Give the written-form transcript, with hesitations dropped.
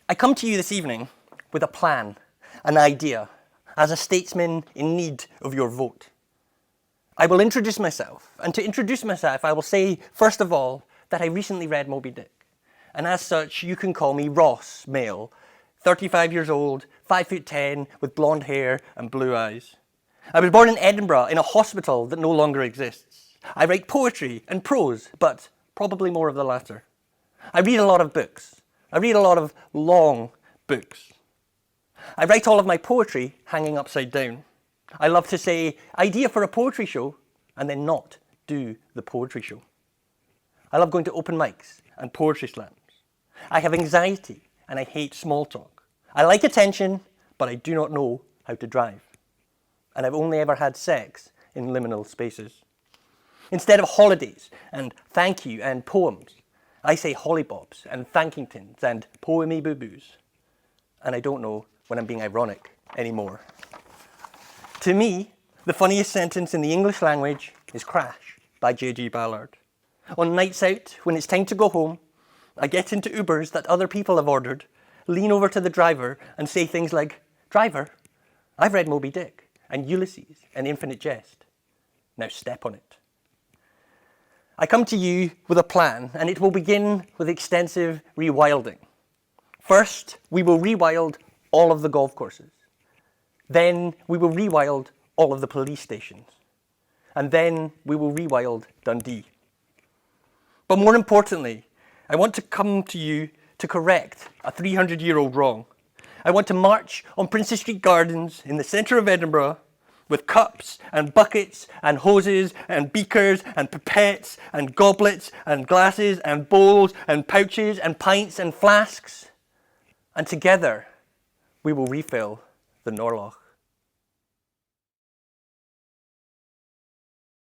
I come to you this evening with a plan, an idea, as a statesman in need of your vote. I will introduce myself, and to introduce myself, I will say, first of all, that I recently read Moby Dick, and as such, you can call me Ross, male, 35 years old, 5'10", with blonde hair and blue eyes. I was born in Edinburgh in a hospital that no longer exists. I write poetry and prose, but probably more of the latter. I read a lot of books. I read a lot of long books. I write all of my poetry hanging upside down. I love to say, idea for a poetry show, and then not do the poetry show. I love going to open mics and poetry slams. I have anxiety and I hate small talk. I like attention, but I do not know how to drive. And I've only ever had sex in liminal spaces. Instead of holidays and thank you and poems, I say hollybobs and thankingtons and poemy boo-boos. And I don't know when I'm being ironic anymore. To me, the funniest sentence in the English language is Crash by J.G. Ballard. On nights out, when it's time to go home, I get into Ubers that other people have ordered, lean over to the driver and say things like, "Driver, I've read Moby Dick and Ulysses and Infinite Jest. Now step on it." I come to you with a plan, and it will begin with extensive rewilding. First, we will rewild all of the golf courses. Then we will rewild all of the police stations. And then we will rewild Dundee. But more importantly, I want to come to you to correct a 300-year-old wrong. I want to march on Princes Street Gardens in the centre of Edinburgh with cups and buckets and hoses and beakers and pipettes and goblets and glasses and bowls and pouches and pints and flasks. And together we will refill the Nor Loch.